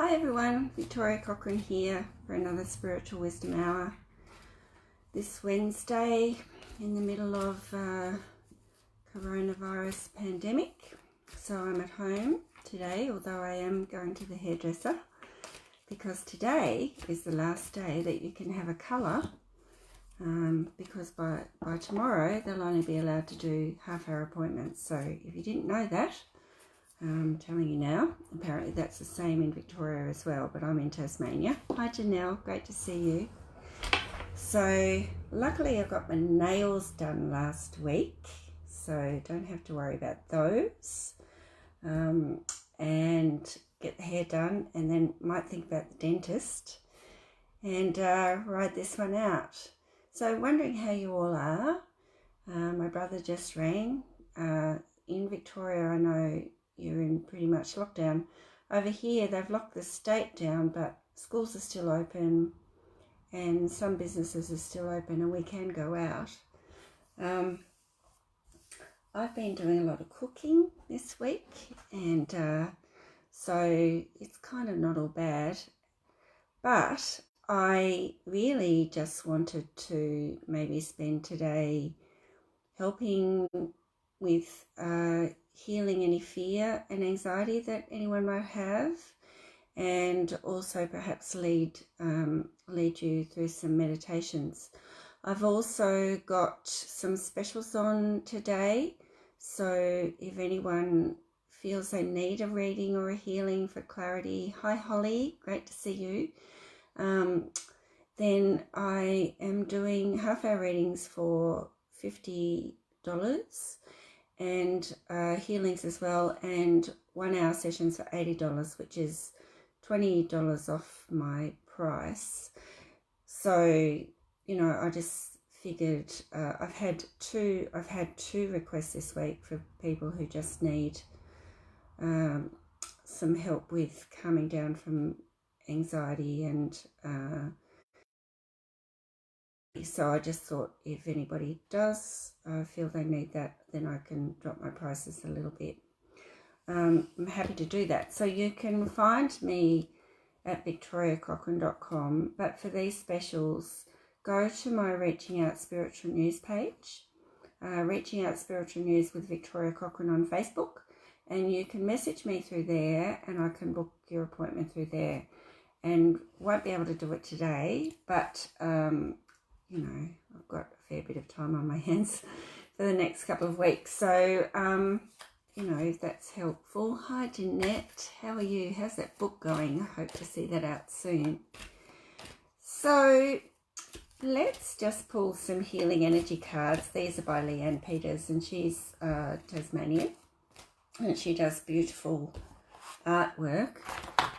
Hi everyone, Victoria Cochrane here for another Spiritual Wisdom Hour. This Wednesday in the middle of coronavirus pandemic. So I'm at home today, although I am going to the hairdresser because today is the last day that you can have a colour because by tomorrow they'll only be allowed to do half-hour appointments. So if you didn't know that, I'm telling you now, apparently that's the same in Victoria as well, but I'm in Tasmania. Hi Janelle, great to see you. So luckily I got my nails done last week, so don't have to worry about those. And get the hair done, and then might think about the dentist and ride this one out. So wondering how you all are. My brother just rang. In Victoria, I know you're in pretty much lockdown. Over here, they've locked the state down, but schools are still open and some businesses are still open and we can go out. I've been doing a lot of cooking this week, and so it's kind of not all bad, but I really just wanted to maybe spend today helping with healing any fear and anxiety that anyone might have, and also perhaps lead you through some meditations. I've also got some specials on today, so if anyone feels they need a reading or a healing for clarity, hi Holly, great to see you, then I am doing half-hour readings for $50 and healings as well, and 1 hour sessions for $80, which is $20 off my price. So, you know, I just figured I've had two requests this week for people who just need some help with calming down from anxiety, and so I just thought if anybody does feel they need that, then I can drop my prices a little bit. I'm happy to do that. So you can find me at victoriacochrane.com, but for these specials, go to my Reaching Out Spiritual News page, Reaching Out Spiritual News with Victoria Cochrane on Facebook, and you can message me through there and I can book your appointment through there. And won't be able to do it today, but you know, I've got a fair bit of time on my hands for the next couple of weeks. So, you know, if that's helpful. Hi, Jeanette. How are you? How's that book going? I hope to see that out soon. So, let's just pull some healing energy cards. These are by Leanne Peters, and she's Tasmanian, and she does beautiful artwork.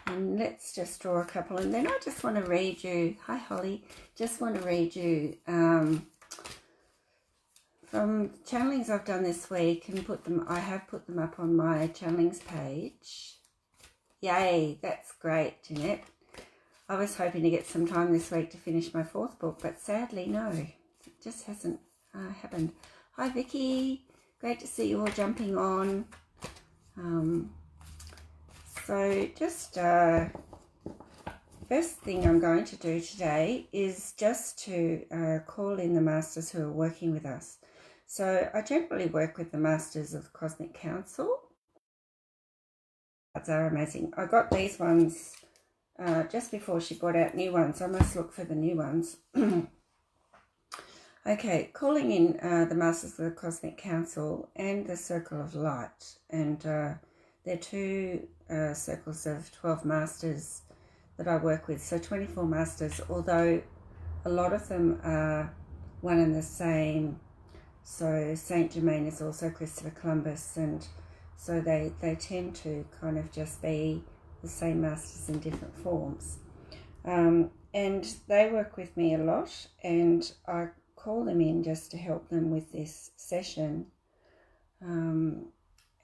And let's just draw a couple, and then I just want to read you, hi Holly, just want to read you from channelings I've done this week, and I have put them up on my channelings page. Yay, that's great, Jeanette. I was hoping to get some time this week to finish my 4th book, but sadly no, it just hasn't happened. Hi Vicky, great to see you all jumping on. So just first thing I'm going to do today is just to call in the masters who are working with us. So I generally work with the Masters of Cosmic Council. Cards are amazing. I got these ones just before she brought out new ones. I must look for the new ones. Okay, calling in the Masters of the Cosmic Council and the Circle of Light, and they're two circles of 12 masters that I work with, so 24 masters, although a lot of them are one and the same. So Saint Germain is also Christopher Columbus, and so they tend to kind of just be the same masters in different forms. And they work with me a lot, and I call them in just to help them with this session.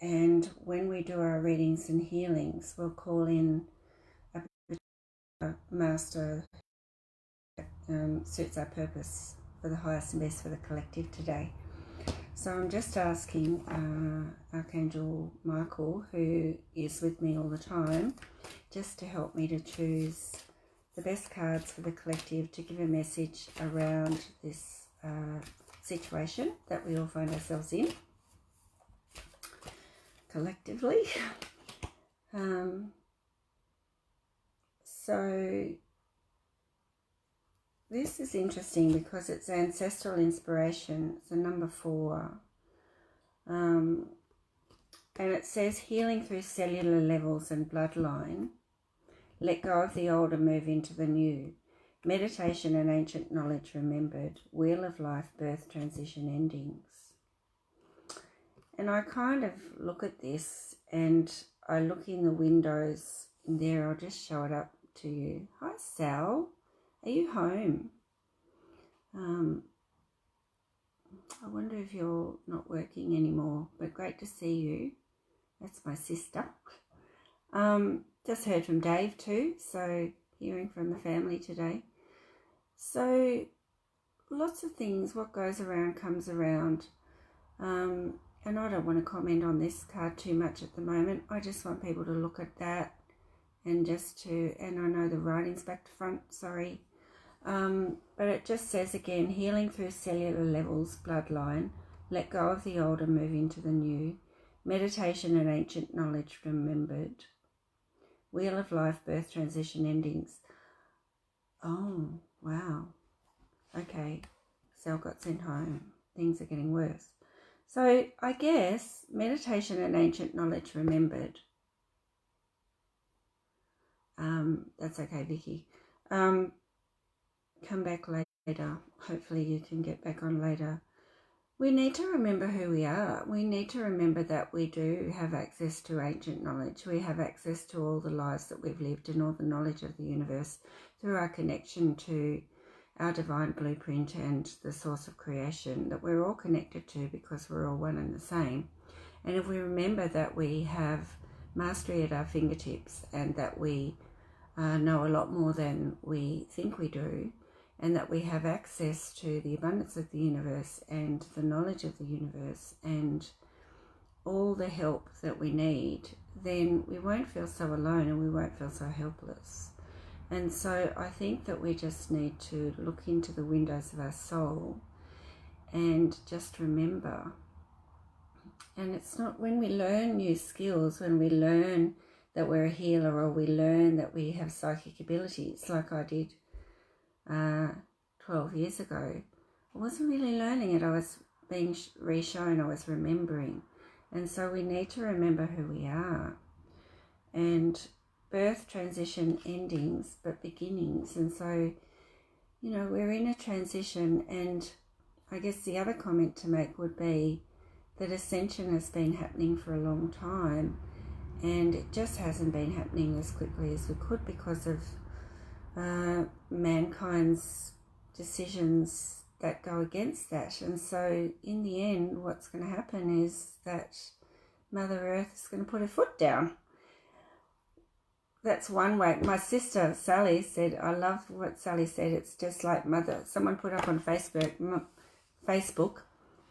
And when we do our readings and healings, we'll call in a master that suits our purpose for the highest and best for the collective today. So I'm just asking Archangel Michael, who is with me all the time, just to help me to choose the best cards for the collective to give a message around this situation that we all find ourselves in collectively. So this is interesting because it's ancestral inspiration. It's a number 4. And it says healing through cellular levels and bloodline. Let go of the old and move into the new. Meditation and ancient knowledge remembered. Wheel of life, birth, transition, endings. And I kind of look at this and I look in the windows in there. I'll just show it up to you. Hi, Sal. Are you home? I wonder if you're not working anymore, but great to see you. That's my sister. Just heard from Dave too, so hearing from the family today. So lots of things, what goes around comes around. And I don't want to comment on this card too much at the moment. I just want people to look at that and and I know the writing's back to front, sorry. But it just says again, healing through cellular levels, bloodline, let go of the old and move into the new. Meditation and ancient knowledge remembered. Wheel of life, birth, transition, endings. Oh, wow. Okay, Sal got sent home. Things are getting worse. So I guess meditation and ancient knowledge remembered. That's okay, Vicky. Come back later. Hopefully you can get back on later. We need to remember who we are. We need to remember that we do have access to ancient knowledge. We have access to all the lives that we've lived and all the knowledge of the universe through our connection to our divine blueprint and the source of creation that we're all connected to because we're all one and the same. And if we remember that we have mastery at our fingertips and that we know a lot more than we think we do, and that we have access to the abundance of the universe and the knowledge of the universe and all the help that we need, then we won't feel so alone and we won't feel so helpless. And so I think that we just need to look into the windows of our soul and just remember. And it's not when we learn new skills, when we learn that we're a healer or we learn that we have psychic abilities like I did 12 years ago. I wasn't really learning it. I was being re-shown. I was remembering. And so we need to remember who we are. And birth, transition, endings, but beginnings. And so, you know, we're in a transition. And I guess the other comment to make would be that ascension has been happening for a long time. And it just hasn't been happening as quickly as we could because of mankind's decisions that go against that. And so in the end, what's going to happen is that Mother Earth is going to put her foot down. That's one way. My sister Sally said, I love what Sally said, it's just like Mother, someone put up on Facebook,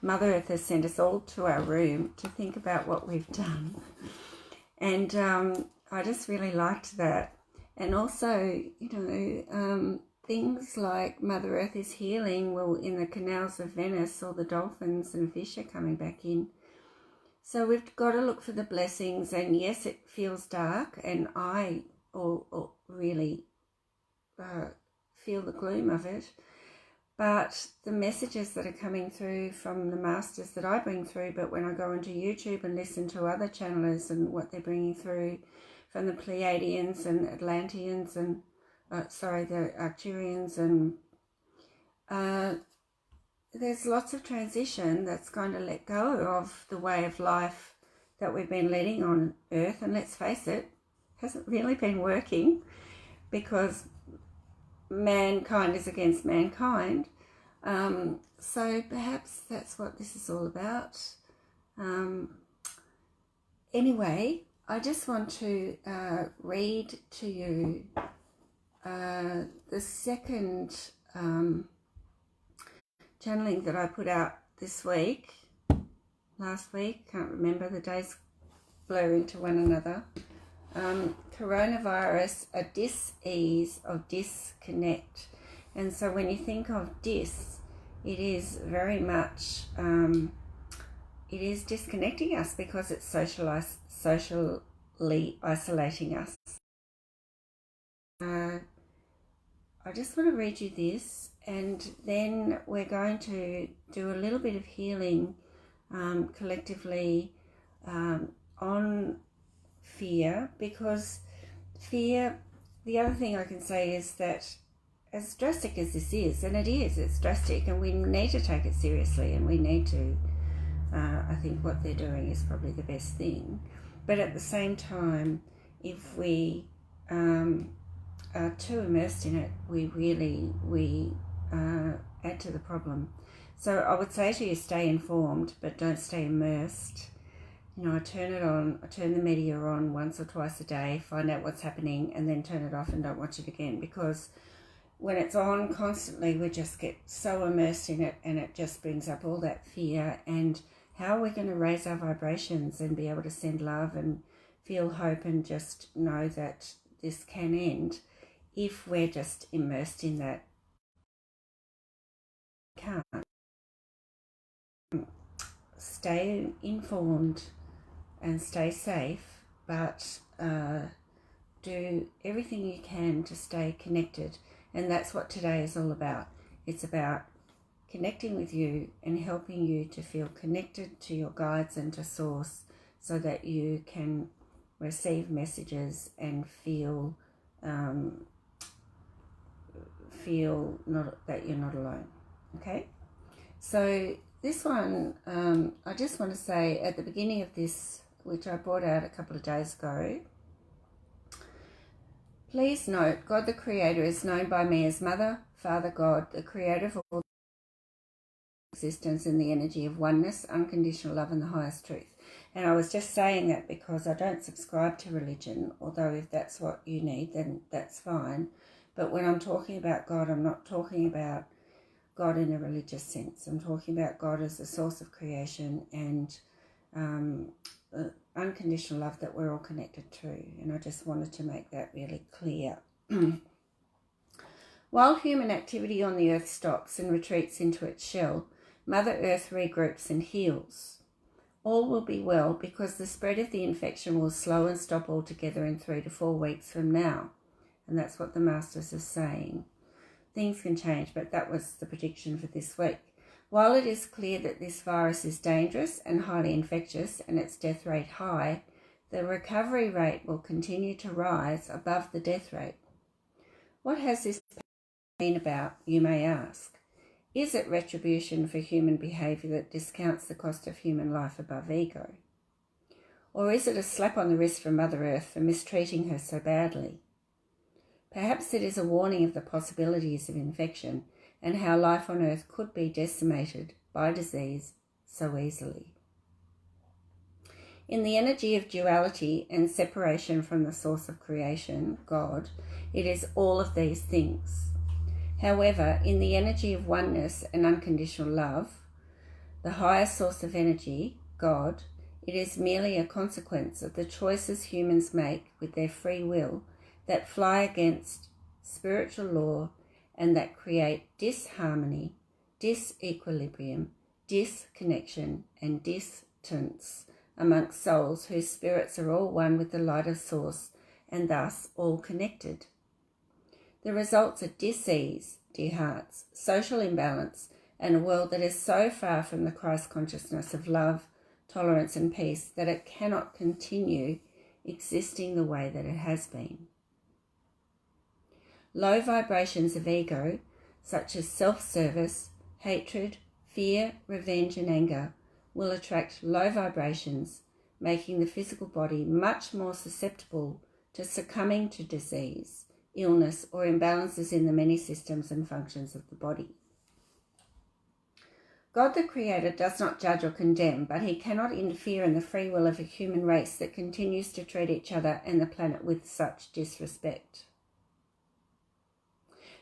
Mother Earth has sent us all to our room to think about what we've done. And I just really liked that. And also, you know, things like Mother Earth is healing, well, in the canals of Venice, all the dolphins and fish are coming back in. So we've got to look for the blessings. And yes, it feels dark, and I really feel the gloom of it. But the messages that are coming through from the masters that I bring through, but when I go onto YouTube and listen to other channelers and what they're bringing through from the Pleiadians and Atlanteans and, the Arcturians, and there's lots of transition that's going to let go of the way of life that we've been leading on Earth. And let's face it, hasn't really been working because mankind is against mankind. So perhaps that's what this is all about. Anyway, I just want to read to you the second channeling that I put out last week, can't remember, the days blur into one another. coronavirus, a dis-ease or disconnect. And so when you think of dis, it is very much, it is disconnecting us because it's socially isolating us. I just want to read you this, and then we're going to do a little bit of healing collectively on fear, because fear, the other thing I can say is that as drastic as this is, and it's drastic, and we need to take it seriously, and we need to, I think what they're doing is probably the best thing. But at the same time, if we are too immersed in it, we add to the problem. So I would say to you, stay informed, but don't stay immersed. You know, I turn it on, I turn the media on once or twice a day, find out what's happening, and then turn it off and don't watch it again, because when it's on constantly, we just get so immersed in it, and it just brings up all that fear. And how are we going to raise our vibrations and be able to send love and feel hope and just know that this can end if we're just immersed in that? Can't. Stay informed and stay safe, but do everything you can to stay connected. And that's what today is all about. It's about connecting with you and helping you to feel connected to your guides and to Source, so that you can receive messages and feel not that you're not alone. Okay, so this one, I just want to say at the beginning of this, which I brought out a couple of days ago, please note, God the Creator is known by me as Mother, Father God, the Creator of all existence in the energy of oneness, unconditional love, and the highest truth. And I was just saying that because I don't subscribe to religion, although if that's what you need, then that's fine. But when I'm talking about God, I'm not talking about God in a religious sense. I'm talking about God as the source of creation and unconditional love that we're all connected to. And I just wanted to make that really clear. While human activity on the earth stops and retreats into its shell, Mother Earth regroups and heals. All will be well, because the spread of the infection will slow and stop altogether in 3 to 4 weeks from now. And that's what the Masters are saying. Things can change, but that was the prediction for this week. While it is clear that this virus is dangerous and highly infectious and its death rate high, the recovery rate will continue to rise above the death rate. What has this been about, you may ask? Is it retribution for human behaviour that discounts the cost of human life above ego? Or is it a slap on the wrist from Mother Earth for mistreating her so badly? Perhaps it is a warning of the possibilities of infection and how life on Earth could be decimated by disease so easily. In the energy of duality and separation from the source of creation, God, it is all of these things. However, in the energy of oneness and unconditional love, the higher source of energy, God, it is merely a consequence of the choices humans make with their free will that fly against spiritual law and that create disharmony, disequilibrium, disconnection, and distance amongst souls whose spirits are all one with the light of Source and thus all connected. The results are dis-ease, dear hearts, social imbalance, and a world that is so far from the Christ consciousness of love, tolerance, and peace that it cannot continue existing the way that it has been. Low vibrations of ego, such as self-service, hatred, fear, revenge, and anger, will attract low vibrations, making the physical body much more susceptible to succumbing to disease, illness, or imbalances in the many systems and functions of the body. God the Creator does not judge or condemn, but he cannot interfere in the free will of a human race that continues to treat each other and the planet with such disrespect.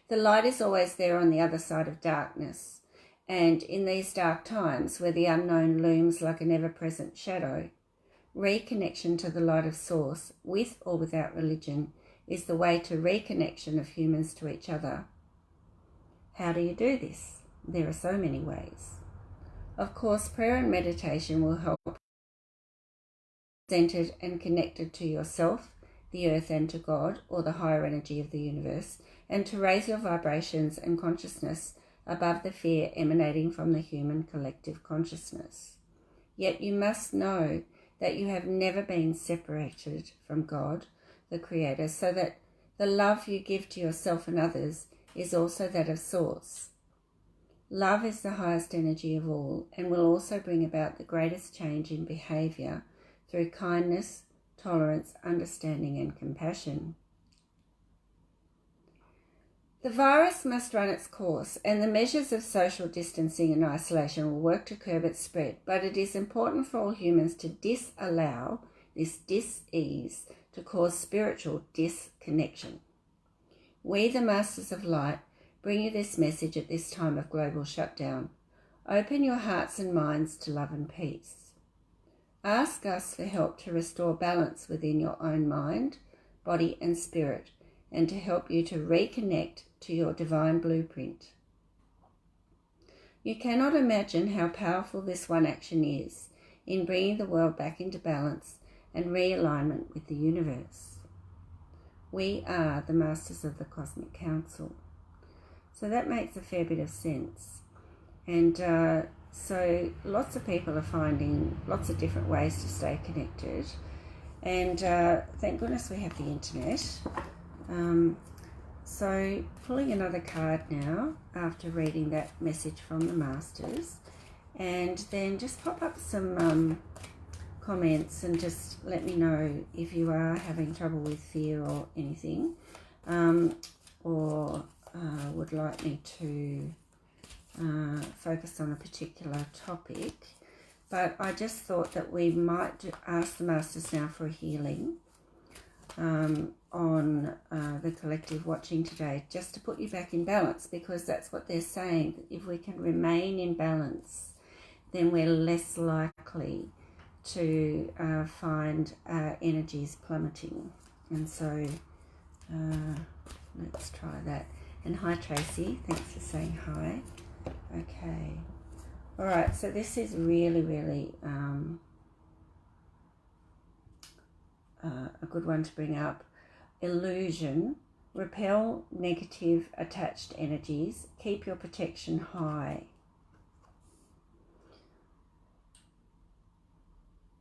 The light is always there on the other side of darkness, and in these dark times where the unknown looms like an ever-present shadow, reconnection to the light of Source, with or without religion, is the way to reconnection of humans to each other. How do you do this? There are so many ways. Of course, prayer and meditation will help centered and connected to yourself, the earth, and to God, or the higher energy of the universe, and to raise your vibrations and consciousness above the fear emanating from the human collective consciousness. Yet you must know that you have never been separated from God, the Creator, so that the love you give to yourself and others is also that of Source. Love is the highest energy of all and will also bring about the greatest change in behaviour through kindness, tolerance, understanding, and compassion. The virus must run its course, and the measures of social distancing and isolation will work to curb its spread, but it is important for all humans to disallow this dis-ease to cause spiritual disconnection. We, the Masters of Light, bring you this message at this time of global shutdown. Open your hearts and minds to love and peace. Ask us for help to restore balance within your own mind, body, and spirit, and to help you to reconnect to your divine blueprint. You cannot imagine how powerful this one action is in bringing the world back into balance and realignment with the universe. We are the Masters of the Cosmic Council. So that makes a fair bit of sense. And so lots of people are finding lots of different ways to stay connected. And thank goodness we have the internet. So pulling another card now after reading that message from the Masters. And then just pop up some comments and just let me know if you are having trouble with fear or anything, or would like me to focus on a particular topic. But I just thought that we might ask the Masters now for a healing on the collective watching today, just to put you back in balance, because that's what they're saying. If we can remain in balance, then we're less likely to find our energies plummeting. And so let's try that. And hi Tracy, thanks for saying hi. Okay, all right, so this is really a good one to bring up. Illusion. Repel negative attached energies. Keep your protection high.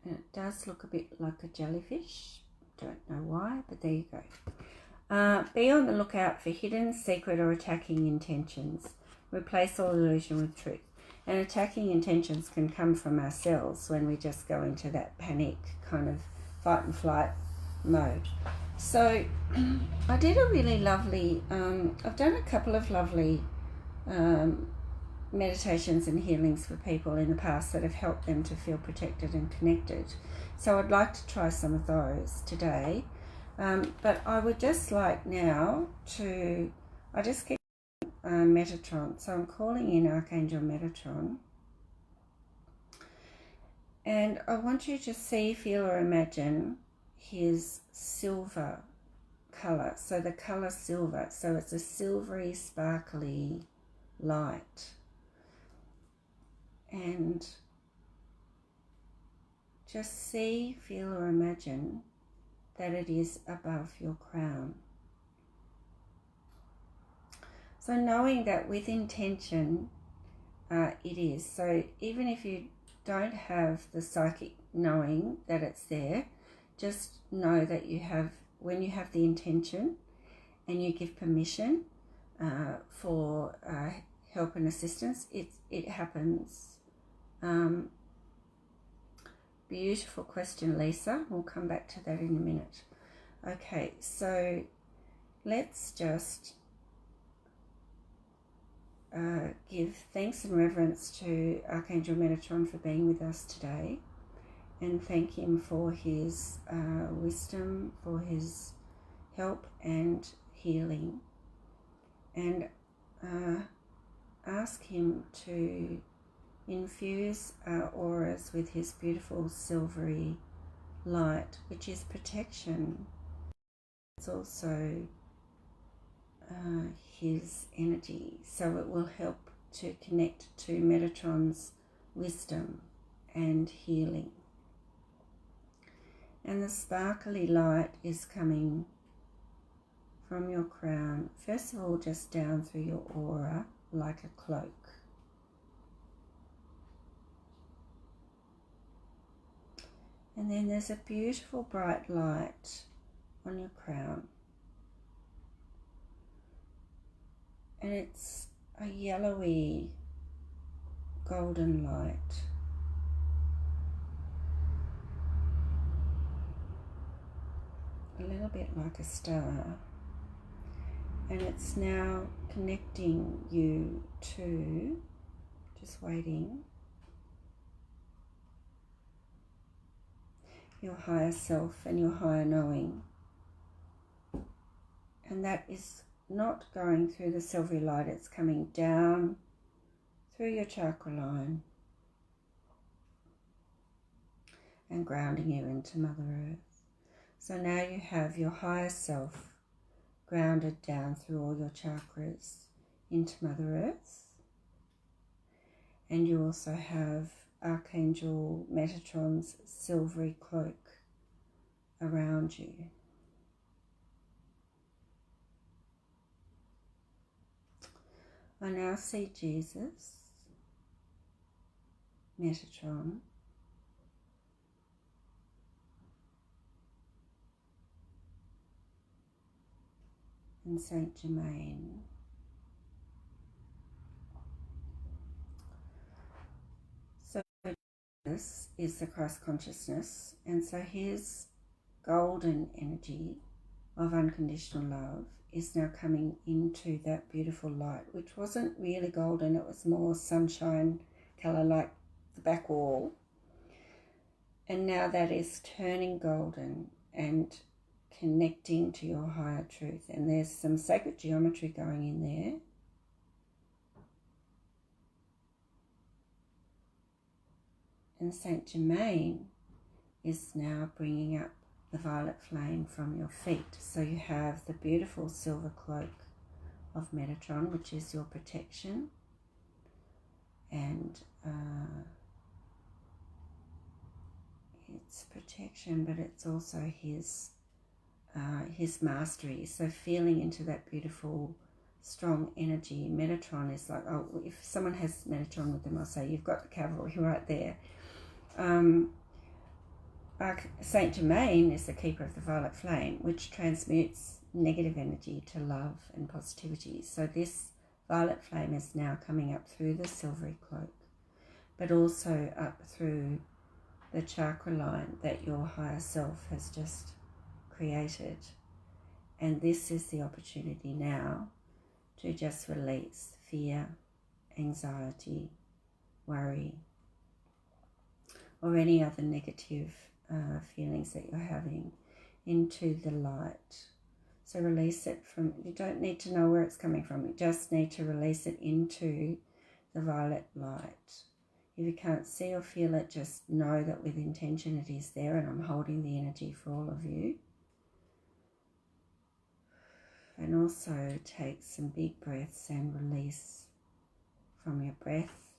And it does look a bit like a jellyfish. Don't know why, but there you go. Be on the lookout for hidden, secret, or attacking intentions. Replace all illusion with truth. And attacking intentions can come from ourselves when we just go into that panic kind of fight and flight mode. So I did a really lovely, I've done a couple of lovely meditations and healings for people in the past that have helped them to feel protected and connected. So I'd like to try some of those today. But I would just like now to, I just keep Metatron. So I'm calling in Archangel Metatron. And I want you to see, feel, or imagine his silver colour. So the colour silver. So it's a silvery, sparkly light. And just see, feel, or imagine that it is above your crown. So knowing that with intention, it is. So even if you don't have the psychic knowing that it's there, just know that you have, when you have the intention and you give permission for help and assistance, it happens. Beautiful question, Lisa. We'll come back to that in a minute. Okay, so let's just give thanks and reverence to Archangel Metatron for being with us today, and thank him for his wisdom, for his help and healing, and ask him to infuse our auras with his beautiful silvery light, which is protection. It's also his energy, so it will help to connect to Metatron's wisdom and healing. And the sparkly light is coming from your crown, first of all just down through your aura like a cloak. And then there's a beautiful bright light on your crown. And it's a yellowy golden light. A little bit like a star. And it's now connecting you to, just waiting, your higher self and your higher knowing. And that is not going through the silvery light, it's coming down through your chakra line and grounding you into Mother Earth. So now you have your higher self grounded down through all your chakras into Mother Earth. And you also have Archangel Metatron's silvery cloak around you. I now see Jesus, Metatron, and Saint Germain. So this is the Christ consciousness, and so his golden energy of unconditional love is now coming into that beautiful light, which wasn't really golden, it was more sunshine colour like the back wall. And now that is turning golden and connecting to your higher truth. And there's some sacred geometry going in there. And Saint Germain is now bringing up the violet flame from your feet. So you have the beautiful silver cloak of Metatron, which is your protection, and it's protection, but it's also his mastery. So feeling into that beautiful, strong energy. Metatron is like, oh, if someone has Metatron with them, I'll say you've got the cavalry right there. Saint Germain is the keeper of the violet flame, which transmutes negative energy to love and positivity. So this violet flame is now coming up through the silvery cloak, but also up through the chakra line that your higher self has just created. And this is the opportunity now to just release fear, anxiety, worry, or any other negative feelings that you're having into the light. So release it from, you don't need to know where it's coming from, you just need to release it into the violet light. If you can't see or feel it, just know that with intention it is there, and I'm holding the energy for all of you. And also take some big breaths and release from your breath,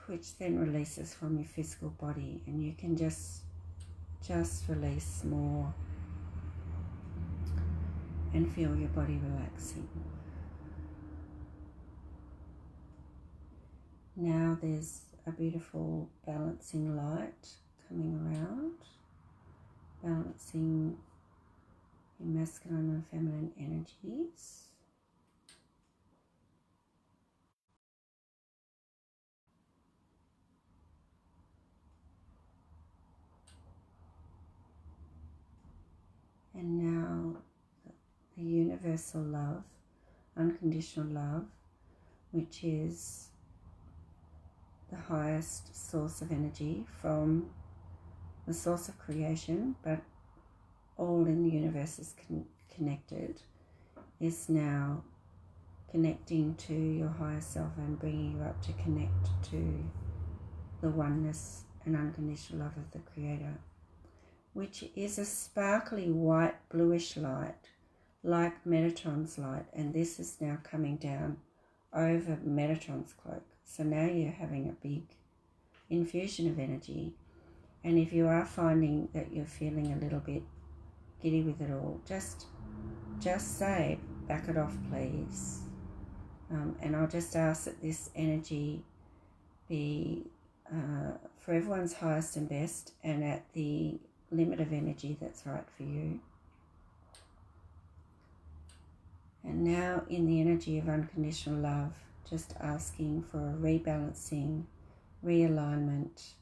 which then releases from your physical body, and you can just release more and feel your body relaxing. Now there's a beautiful balancing light coming around, balancing your masculine and feminine energies. And now the universal love, unconditional love, which is the highest source of energy from the source of creation, but all in the universe is connected, is now connecting to your higher self and bringing you up to connect to the oneness and unconditional love of the Creator, which is a sparkly white bluish light, like Metatron's light, and this is now coming down over Metatron's cloak. So now you're having a big infusion of energy, and if you are finding that you're feeling a little bit giddy with it all, just say, back it off, please. And I'll just ask that this energy be for everyone's highest and best, and at the limit of energy that's right for you. And now in the energy of unconditional love, just asking for a rebalancing, realignment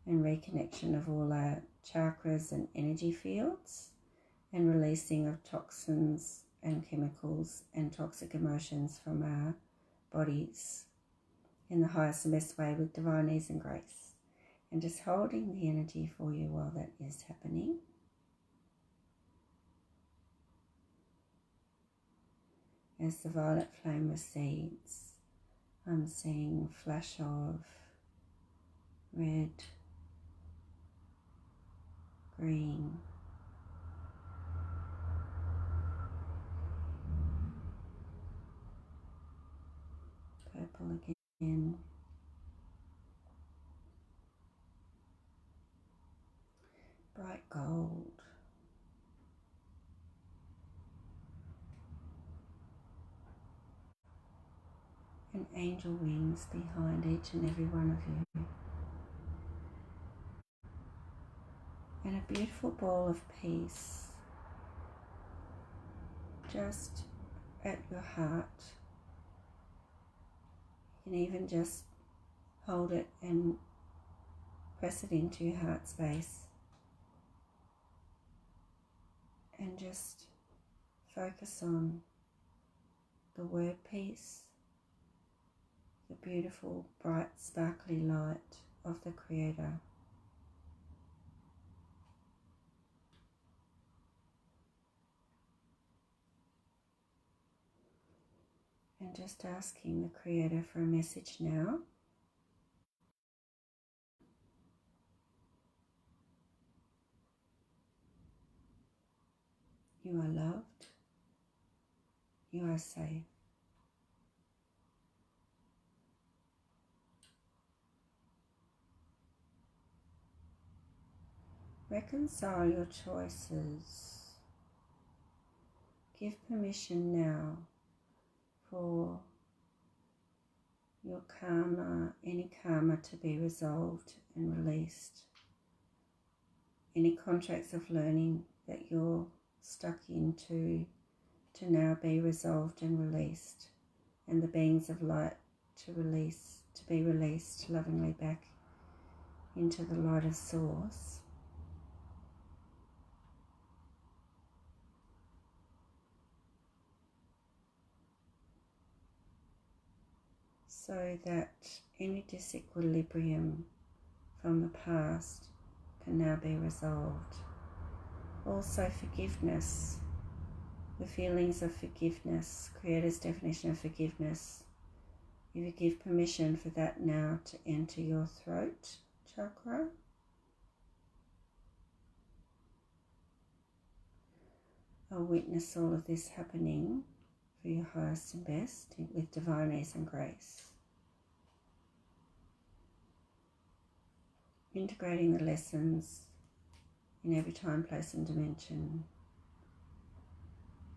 and reconnection of all our chakras and energy fields, and releasing of toxins and chemicals and toxic emotions from our bodies in the highest and best way with divine ease and grace. And just holding the energy for you while that is happening. As the violet flame recedes, I'm seeing a flash of red, green, purple again, bright gold, and angel wings behind each and every one of you. And a beautiful ball of peace just at your heart. You can even just hold it and press it into your heart space. And just focus on the word peace, the beautiful, bright, sparkly light of the Creator. And just asking the Creator for a message now. You are loved. You are safe. Reconcile your choices. Give permission now for your karma, any karma to be resolved and released. Any contracts of learning that you're stuck into to now be resolved and released, and the beings of light to be released lovingly back into the light of Source. So that any disequilibrium from the past can now be resolved. Also forgiveness, the feelings of forgiveness, Creator's definition of forgiveness. If you give permission for that now to enter your throat chakra, I'll witness all of this happening for your highest and best with divine ease and grace. Integrating the lessons in every time, place and dimension.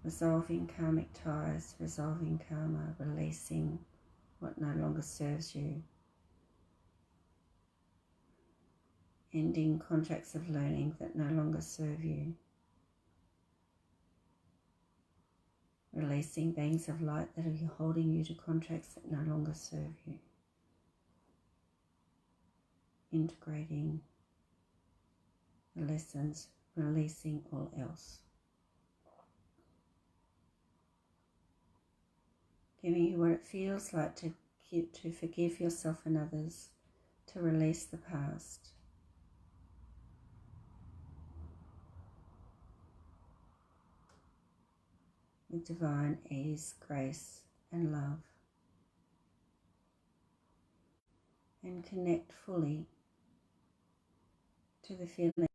Resolving karmic ties, resolving karma, releasing what no longer serves you. Ending contracts of learning that no longer serve you. Releasing beings of light that are holding you to contracts that no longer serve you. Integrating the lessons, releasing all else. Giving you what it feels like to forgive yourself and others, to release the past. With divine ease, grace and love. And connect fully to the feeling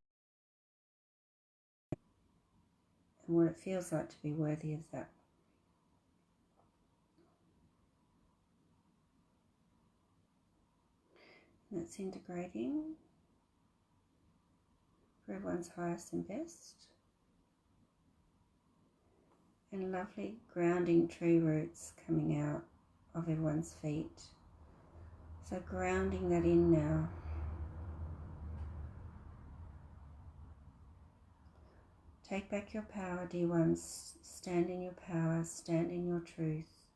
and what it feels like to be worthy of that. And it's integrating for everyone's highest and best. And lovely grounding tree roots coming out of everyone's feet. So grounding that in now. Take back your power, dear ones. Stand in your power, stand in your truth.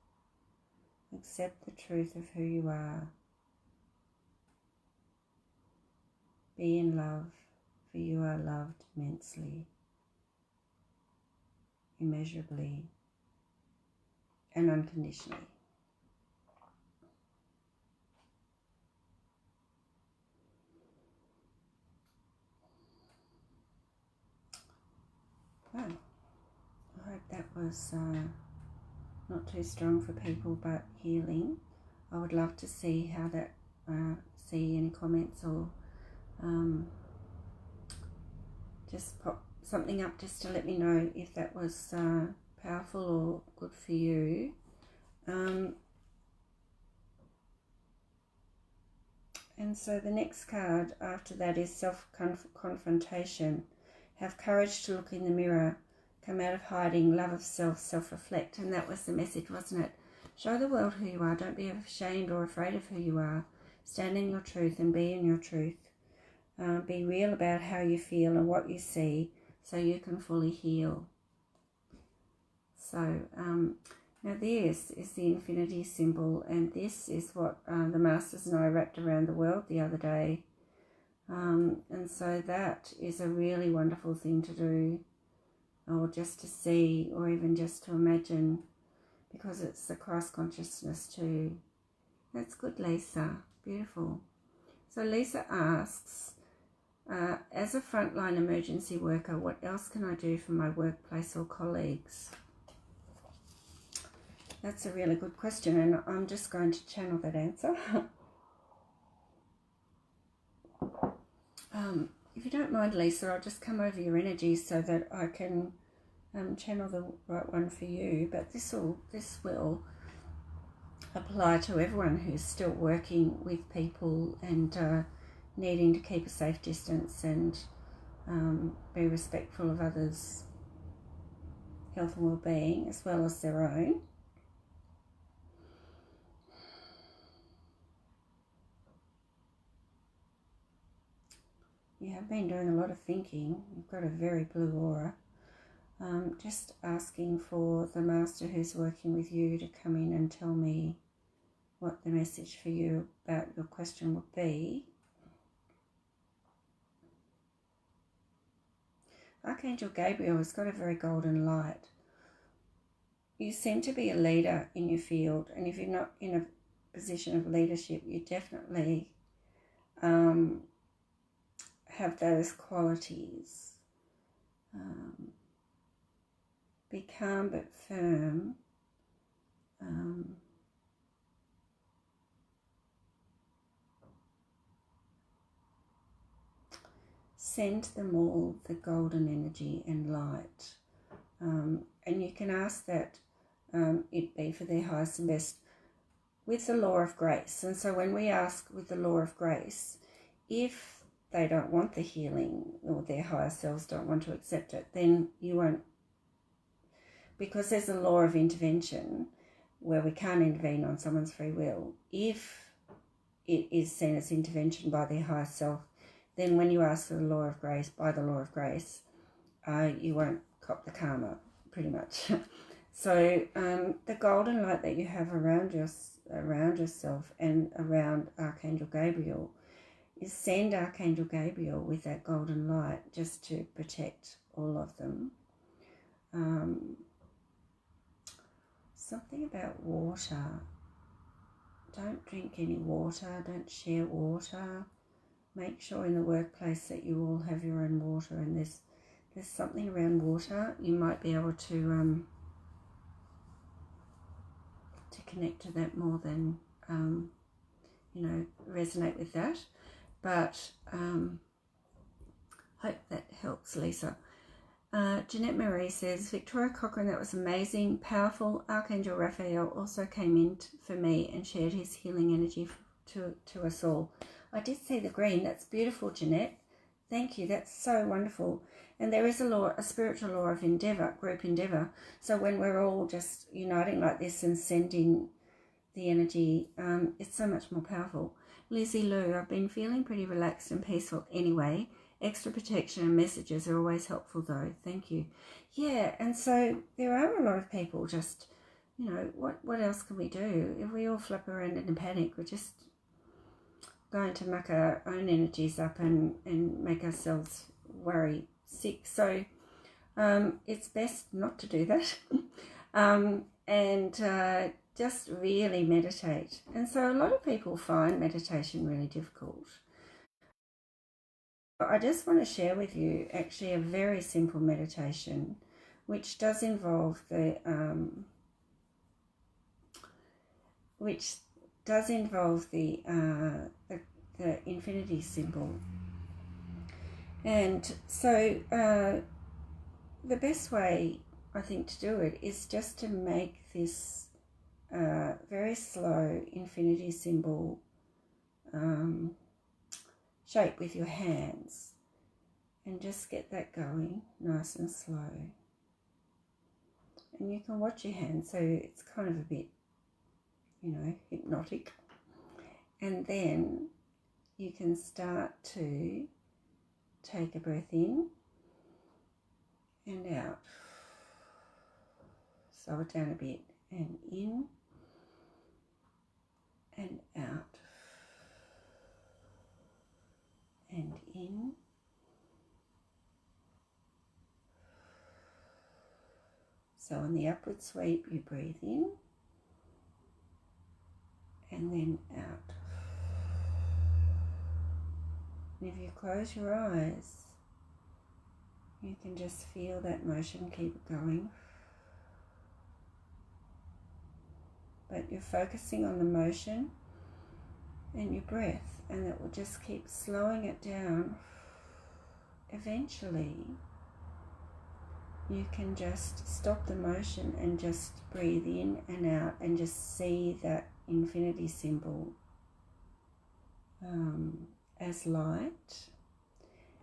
Accept the truth of who you are. Be in love, for you are loved immensely, immeasurably, and unconditionally. Wow, I hope that was not too strong for people, but healing. I would love to see how that, see any comments or just pop something up just to let me know if that was powerful or good for you. And so the next card after that is self-confrontation. Have courage to look in the mirror. Come out of hiding. Love of self. Self-reflect. And that was the message, wasn't it? Show the world who you are. Don't be ashamed or afraid of who you are. Stand in your truth and be in your truth. Be real about how you feel and what you see so you can fully heal. So now this is the infinity symbol, and this is what the Masters and I wrapped around the world the other day. And so that is a really wonderful thing to do, or just to see, or even just to imagine, because it's the Christ consciousness too. That's good, Lisa. Beautiful. So Lisa asks, as a frontline emergency worker, what else can I do for my workplace or colleagues? That's a really good question, and I'm just going to channel that answer. If you don't mind, Lisa, I'll just come over your energy so that I can channel the right one for you. But this will apply to everyone who's still working with people and needing to keep a safe distance and be respectful of others' health and well-being as well as their own. You have been doing a lot of thinking. You've got a very blue aura. Just asking for the Master who's working with you to come in and tell me what the message for you about your question would be. Archangel Gabriel has got a very golden light. You seem to be a leader in your field, and if you're not in a position of leadership, you definitely have those qualities. Be calm but firm. Send them all the golden energy and light. And you can ask that it be for their highest and best with the law of grace. And so when we ask with the law of grace, if they don't want the healing or their higher selves don't want to accept it, then you won't, because there's a law of intervention where we can't intervene on someone's free will. If it is seen as intervention by their higher self, then when you ask for the law of grace, by the law of grace, you won't cop the karma, pretty much. So the golden light that you have around yourself and around Archangel Gabriel is send Archangel Gabriel with that golden light just to protect all of them. Something about water. Don't drink any water. Don't share water. Make sure in the workplace that you all have your own water, and there's something around water. You might be able to connect to that more than resonate with that. But Hope that helps, Lisa. Jeanette Marie says, Victoria Cochrane, that was amazing, powerful. Archangel Raphael also came in for me and shared his healing energy to us all. I did see the green. That's beautiful, Jeanette. Thank you. That's so wonderful. And there is a spiritual law of endeavour, group endeavour. So when we're all just uniting like this and sending the energy, it's so much more powerful. Lizzie Lou, I've been feeling pretty relaxed and peaceful anyway. Extra protection and messages are always helpful though. Thank you. Yeah, and so there are a lot of people just, what else can we do? If we all flap around in a panic, we're just going to muck our own energies up and make ourselves worry sick. So it's best not to do that. And just really meditate. And so a lot of people find meditation really difficult. I just want to share with you actually a very simple meditation, which does involve the infinity symbol. And so the best way I think to do it is just to make this very slow infinity symbol shape with your hands, and just get that going nice and slow. And you can watch your hands, so it's kind of a bit, hypnotic. And then you can start to take a breath in and out. Slow it down a bit, and in and out. And in so on the upward sweep you breathe in and then out. And if you close your eyes, you can just feel that motion keep going, but you're focusing on the motion and your breath, and it will just keep slowing it down. Eventually you can just stop the motion and just breathe in and out and just see that infinity symbol as light,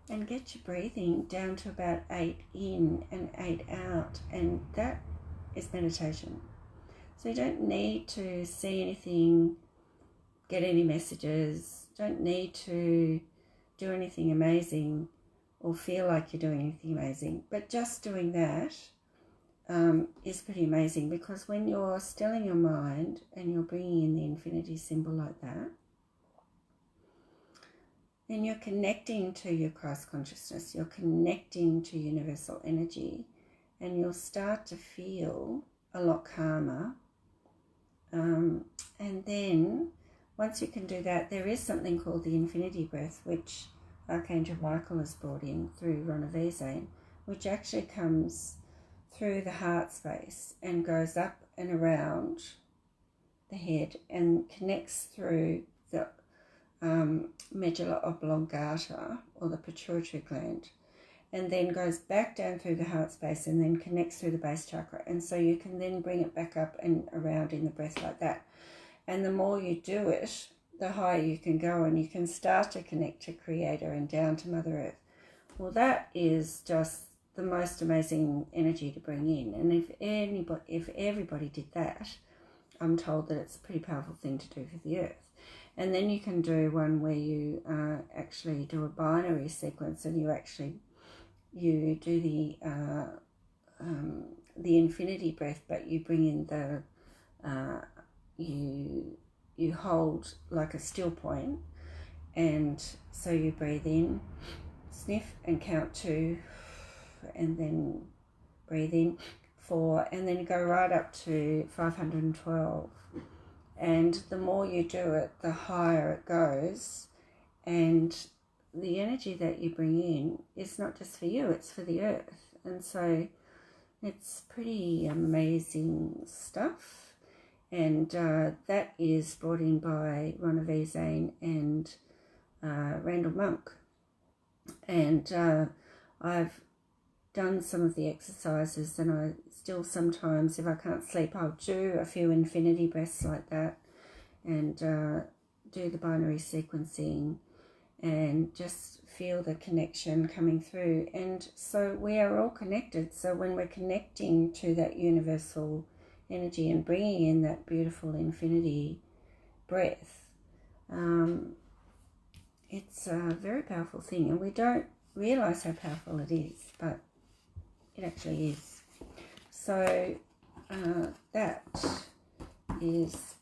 and get your breathing down to about 8 in and 8 out, and that is meditation. So you don't need to see anything, get any messages, don't need to do anything amazing or feel like you're doing anything amazing, but just doing that is pretty amazing, because when you're stilling your mind and you're bringing in the infinity symbol like that, then you're connecting to your Christ consciousness, you're connecting to universal energy, and you'll start to feel a lot calmer. And then once you can do that, there is something called the infinity breath, which Archangel Michael has brought in through Ronavizane, which actually comes through the heart space and goes up and around the head and connects through the medulla oblongata, or the pituitary gland, and then goes back down through the heart space and then connects through the base chakra. And so you can then bring it back up and around in the breath like that. And the more you do it, the higher you can go, and you can start to connect to Creator and down to Mother Earth. Well, that is just the most amazing energy to bring in. And if everybody did that, I'm told that it's a pretty powerful thing to do for the Earth. And then you can do one where you actually do a binary sequence, and you do the infinity breath, but you bring in the you hold like a still point, and so you breathe in, sniff and count 2, and then breathe in 4, and then you go right up to 512. And the more you do it, the higher it goes, and the energy that you bring in is not just for you, it's for the Earth. And so it's pretty amazing stuff. And that is brought in by Ronavizane and Randall Monk. And I've done some of the exercises, and I still sometimes, if I can't sleep, I'll do a few infinity breaths like that, and do the binary sequencing and just feel the connection coming through. And so we are all connected. So when we're connecting to that universal energy and bringing in that beautiful infinity breath, it's a very powerful thing, and we don't realize how powerful it is, but it actually is. So that is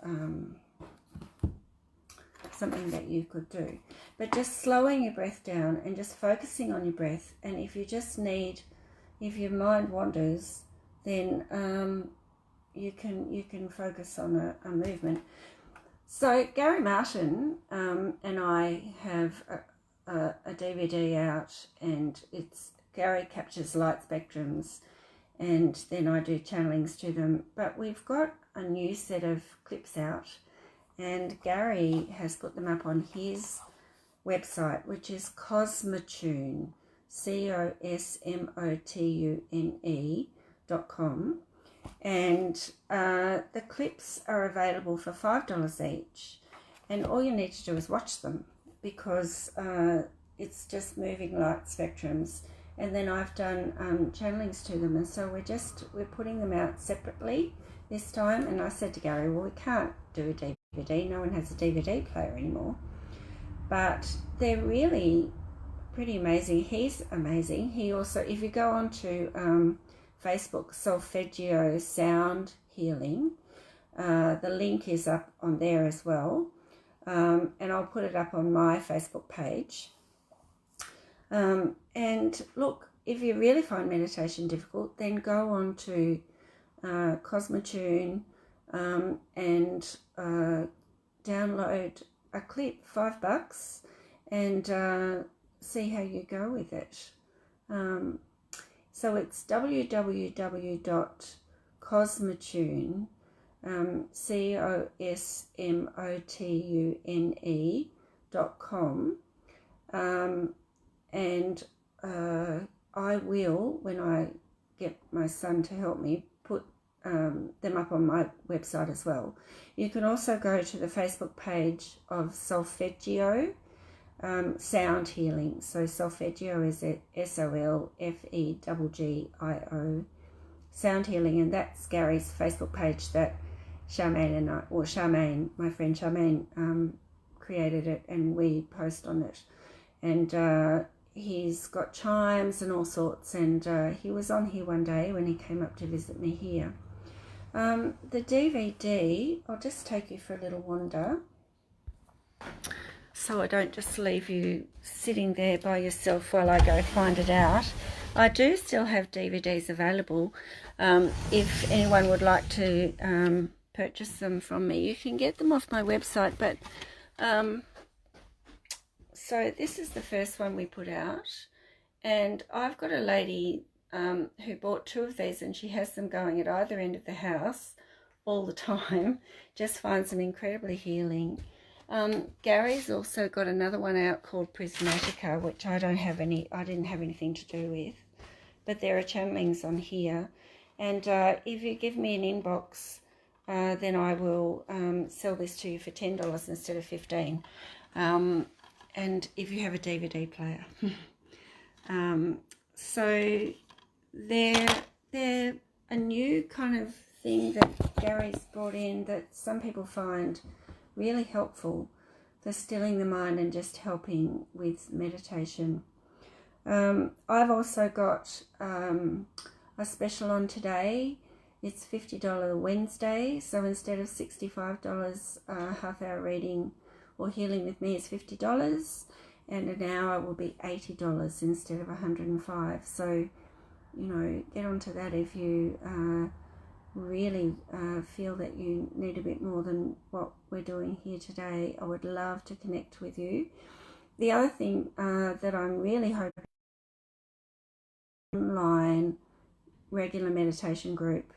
something that you could do. But just slowing your breath down and just focusing on your breath. And if you just need, if your mind wanders, then you can focus on a movement. So Gary Martin and I have a DVD out, and it's Gary captures light spectrums, and then I do channelings to them. But we've got a new set of clips out, and Gary has put them up on his website, which is Cosmotune, COSMOTUNE.com. And the clips are available for $5 each, and all you need to do is watch them, because it's just moving light spectrums. And then I've done channelings to them, and so we're putting them out separately this time. And I said to Gary, well, we can't do a DVD, no one has a DVD player anymore, but they're really pretty amazing. He's amazing. He also, if you go on to Facebook, Solfeggio Sound Healing, the link is up on there as well, and I'll put it up on my Facebook page. And look, if you really find meditation difficult, then go on to Cosmotune and download a clip, $5, and see how you go with it. So it's www.cosmotune, COSMOTUNE.com, and I will, when I get my son to help me, put them up on my website as well. You can also go to the Facebook page of Solfeggio Sound Healing. So Solfeggio is SOLFEGGIO, Sound Healing, and that's Gary's Facebook page that Charmaine, my friend Charmaine, created it, and we post on it. And he's got chimes and all sorts, and he was on here one day when he came up to visit me here. The DVD, I'll just take you for a little wander, so I don't just leave you sitting there by yourself while I go find it out. I do still have DVDs available. If anyone would like to purchase them from me, you can get them off my website. But so this is the first one we put out, and I've got a lady who bought 2 of these, and she has them going at either end of the house all the time. Just finds them incredibly healing. Gary's also got another one out called Prismatica, which I didn't have anything to do with, but there are channelings on here. And if you give me an inbox, then I will sell this to you for $10 instead of $15. And if you have a DVD player. So they're a new kind of thing that Gary's brought in that some people find really helpful for stilling the mind and just helping with meditation. I've also got a special on today. It's $50 Wednesday, so instead of $65 half-hour reading or healing with me is $50, and an hour will be $80 instead of $105. So, you know, get onto that if you really feel that you need a bit more than what we're doing here today. I would love to connect with you. The other thing that I'm really hoping, online regular meditation group,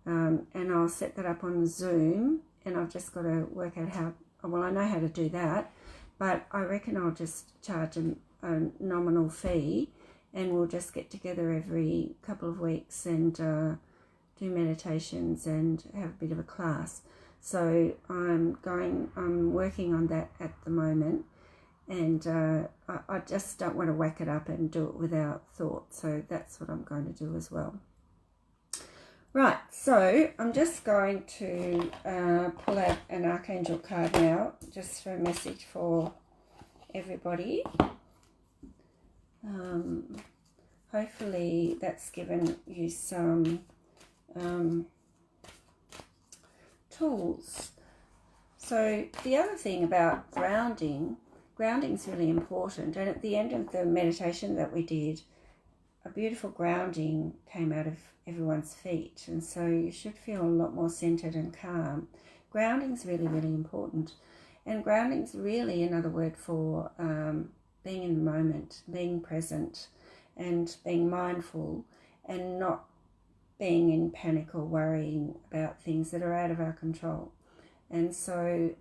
and I'll set that up on Zoom, and I've just got to work out how. Well, I know how to do that, but I reckon I'll just charge a nominal fee, and we'll just get together every couple of weeks and do meditations and have a bit of a class. So I'm working on that at the moment, and I just don't want to whack it up and do it without thought. So that's what I'm going to do as well. Right, so I'm just going to pull out an Archangel card now, just for a message for everybody. Hopefully that's given you some tools. So the other thing about grounding is really important. And at the end of the meditation that we did, a beautiful grounding came out of everyone's feet, and so you should feel a lot more centered and calm. Grounding's really, really important, and grounding's really another word for being in the moment, being present, and being mindful, and not being in panic or worrying about things that are out of our control. And so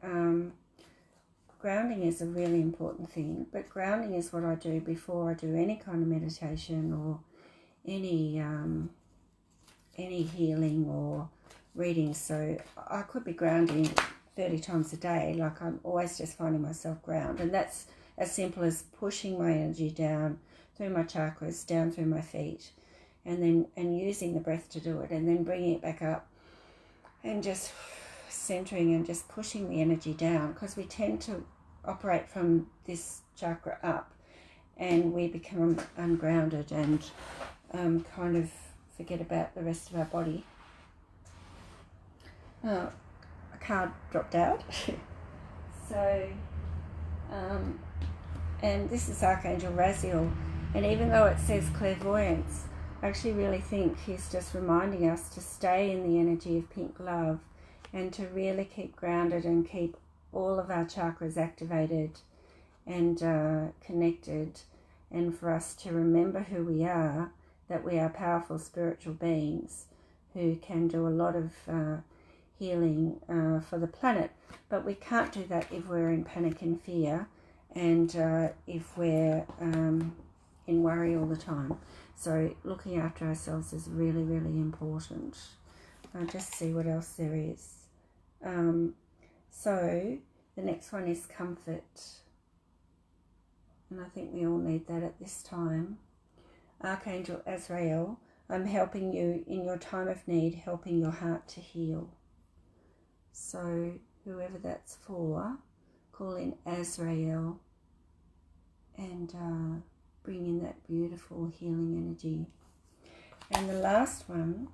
grounding is a really important thing, but grounding is what I do before I do any kind of meditation or any healing or reading. So I could be grounding 30 times a day, like I'm always just finding myself ground, and that's as simple as pushing my energy down through my chakras, down through my feet, and using the breath to do it, and then bringing it back up and just centering and just pushing the energy down, because we tend to operate from this chakra up and we become ungrounded and kind of forget about the rest of our body. A card dropped out. So and this is Archangel Raziel, and even though it says clairvoyance, I actually really think he's just reminding us to stay in the energy of pink love and to really keep grounded and keep all of our chakras activated and connected, and for us to remember who we are, that we are powerful spiritual beings who can do a lot of healing for the planet. But we can't do that if we're in panic and fear, and if we're in worry all the time. So looking after ourselves is really, really important. I'll just see what else there is. So the next one is comfort, and I think we all need that at this time. Archangel Azrael, I'm helping you in your time of need, helping your heart to heal. So whoever that's for, call in Azrael and bring in that beautiful healing energy. And the last one,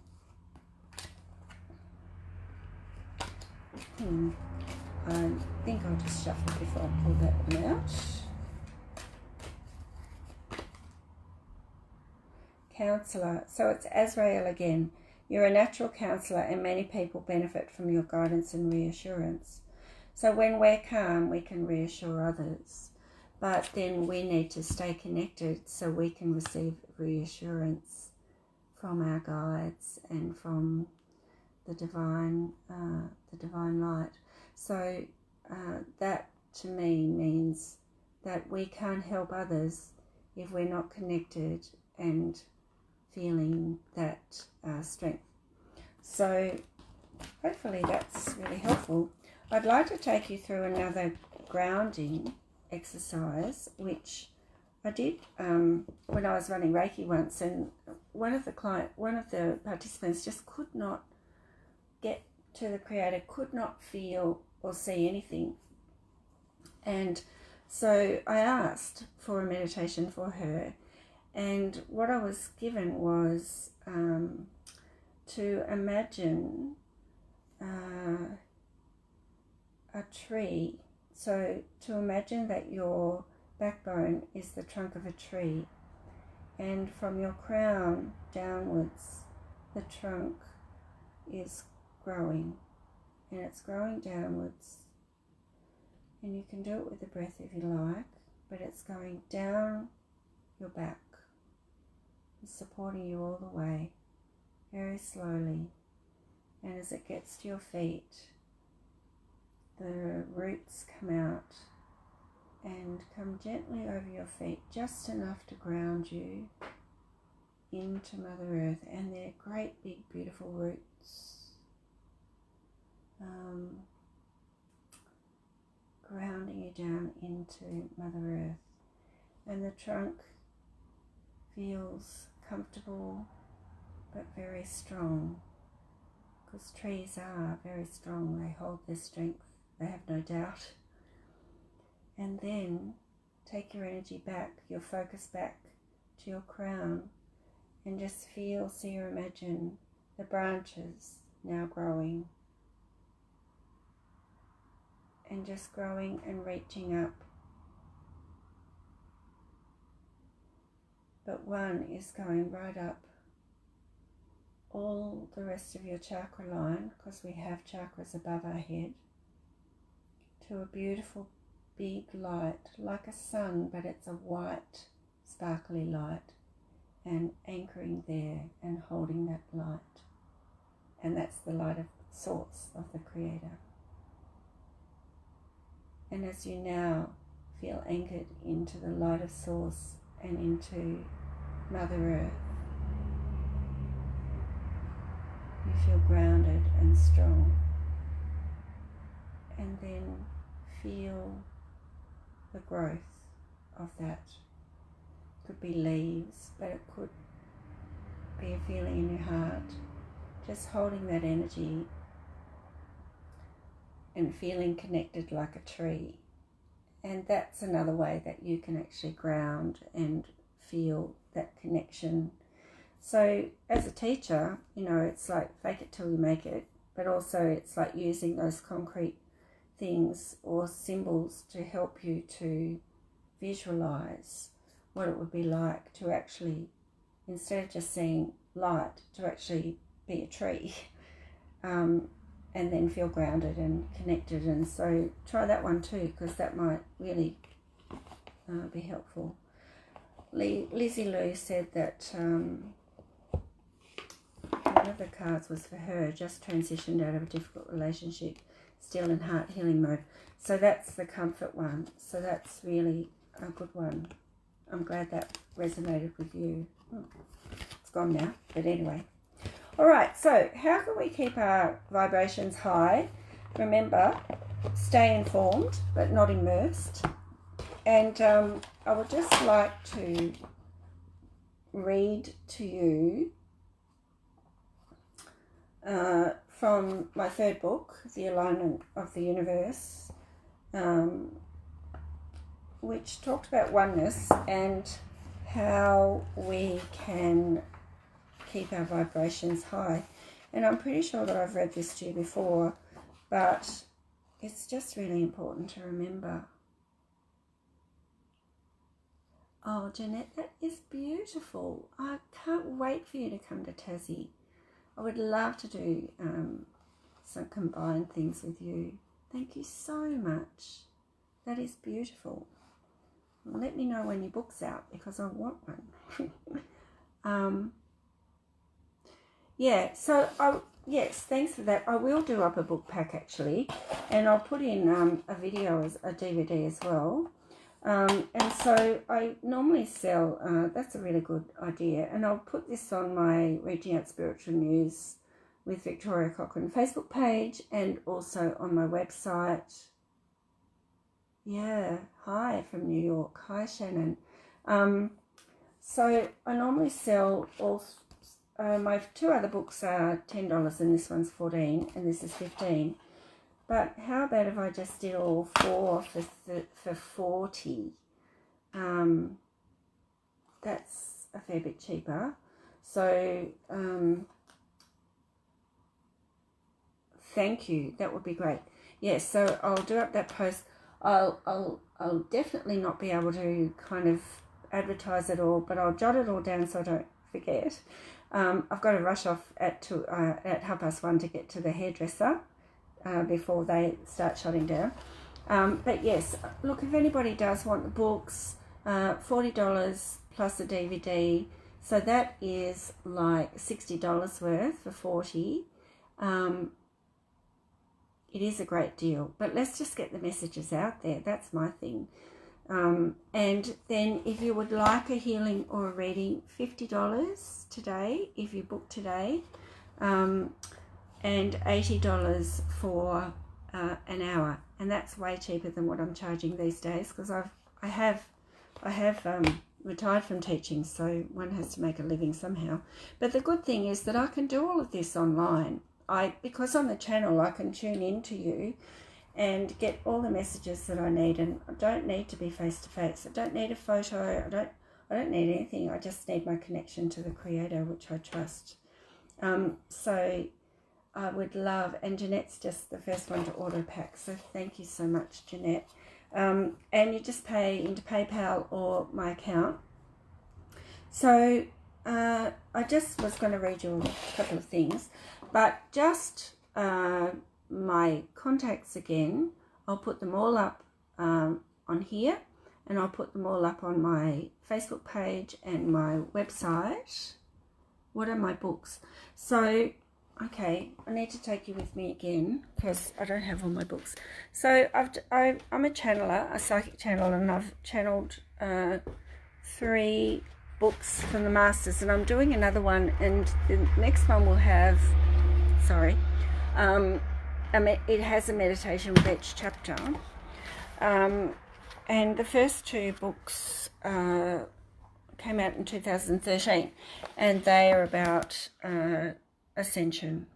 I think I'll just shuffle before I pull that one out. Counselor. So it's Azrael again. You're a natural counsellor, and many people benefit from your guidance and reassurance. So when we're calm, we can reassure others. But then we need to stay connected so we can receive reassurance from our guides and from the divine light. So that to me means that we can't help others if we're not connected and feeling that strength. So hopefully that's really helpful. I'd like to take you through another grounding exercise, which I did when I was running Reiki once, and one of the participants just could not get to the Creator, could not feel or see anything. And so I asked for a meditation for her, and what I was given was to imagine a tree. So to imagine that your backbone is the trunk of a tree, and from your crown downwards, the trunk is growing, and it's growing downwards. And you can do it with the breath if you like, but it's going down your back. It's supporting you all the way, very slowly. And as it gets to your feet, the roots come out and come gently over your feet, just enough to ground you into Mother Earth and their great big beautiful roots. Grounding you down into Mother Earth, and the trunk feels comfortable but very strong, because trees are very strong. They hold their strength, they have no doubt. And then take your energy back, your focus back to your crown, and just feel, see or imagine the branches now growing, and just growing and reaching up. But one is going right up all the rest of your chakra line, because we have chakras above our head, to a beautiful big light, like a sun, but it's a white sparkly light, and anchoring there and holding that light. And that's the light of source, of the Creator. And as you now feel anchored into the light of source and into Mother Earth, you feel grounded and strong. And then feel the growth of that. Could be leaves, but it could be a feeling in your heart, just holding that energy and feeling connected like a tree. And that's another way that you can actually ground and feel that connection. So as a teacher, it's like fake it till you make it, but also it's like using those concrete things or symbols to help you to visualize what it would be like to actually, instead of just seeing light, to actually be a tree, and then feel grounded and connected. And so try that one too, because that might really be helpful. Lizzie Lou said that one of the cards was for her, just transitioned out of a difficult relationship, still in heart healing mode. So that's the comfort one. So that's really a good one. I'm glad that resonated with you. It's gone now, but anyway. All right, so how can we keep our vibrations high? Remember, stay informed, but not immersed. And I would just like to read to you from my third book, The Alignment of the Universe, which talked about oneness and how we can keep our vibrations high. And I'm pretty sure that I've read this to you before, but it's just really important to remember. Oh, Jeanette, that is beautiful. I can't wait for you to come to Tassie. I would love to do some combined things with you. Thank you so much. That is beautiful. Let me know when your book's out, because I want one. Yeah, so yes, thanks for that. I will do up a book pack actually, and I'll put in a video as a DVD as well. And so I normally sell, that's a really good idea, and I'll put this on my Reaching Out Spiritual News with Victoria Cochrane Facebook page, and also on my website. Yeah, hi from New York. Hi, Shannon. So I normally sell all, my two other books are $10 and this one's $14 and this is $15. But how about if I just did all four for $40? That's a fair bit cheaper. So thank you. That would be great. Yes, so I'll do up that post. I'll definitely not be able to kind of advertise it all, but I'll jot it all down so I don't forget. I've got to rush off at 1:30 to get to the hairdresser before they start shutting down. But yes, look, if anybody does want the books, $40 plus a DVD, so that is like $60 worth for $40. It is a great deal, but let's just get the messages out there. That's my thing. And then if you would like a healing or a reading, $50 today if you book today, and $80 for an hour, and that's way cheaper than what I'm charging these days, because I have retired from teaching, so one has to make a living somehow. But the good thing is that I can do all of this online. Because on the channel I can tune into you and get all the messages that I need, and I don't need to be face to face. I don't need a photo. I don't need anything. I just need my connection to the Creator, which I trust. So I would love, and Jeanette's just the first one to order a pack, so thank you so much, Jeanette. And you just pay into PayPal or my account. So I just was going to read you a couple of things, but just my contacts again, I'll put them all up on here, and I'll put them all up on my Facebook page and my website. What are my books? So, okay, I need to take you with me again because I don't have all my books. So I'm a channeler, a psychic channeler, and I've channeled 3 books from the Masters, and I'm doing another one, and the next one will have, it has a meditation with each chapter, and the first 2 books came out in 2013, and they are about ascension,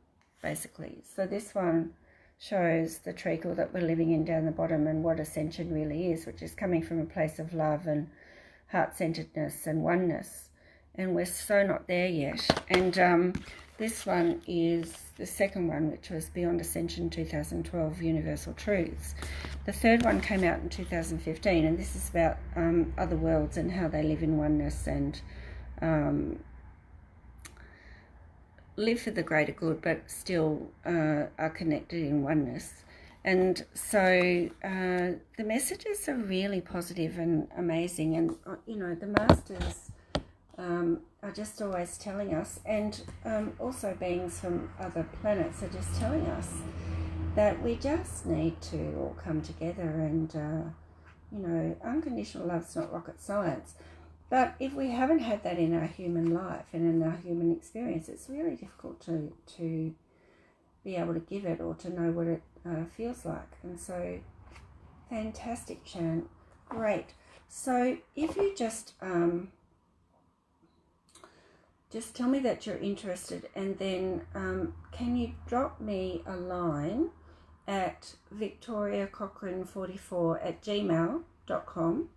basically. So this one shows the treacle that we're living in down the bottom, and what ascension really is, which is coming from a place of love and heart-centeredness and oneness, and we're so not there yet. And this one is the second one, which was Beyond Ascension 2012 Universal Truths. The third one came out in 2015, and this is about other worlds and how they live in oneness and live for the greater good, but still are connected in oneness. And so the messages are really positive and amazing, and you know, the Masters are just always telling us, and also beings from other planets are just telling us that we just need to all come together, and you know, unconditional love's not rocket science. But if we haven't had that in our human life and in our human experience, it's really difficult to be able to give it or to know what it feels like. And so, fantastic, Shan. Great. So if you just tell me that you're interested, and then can you drop me a line at victoriacochrane44@gmail.com,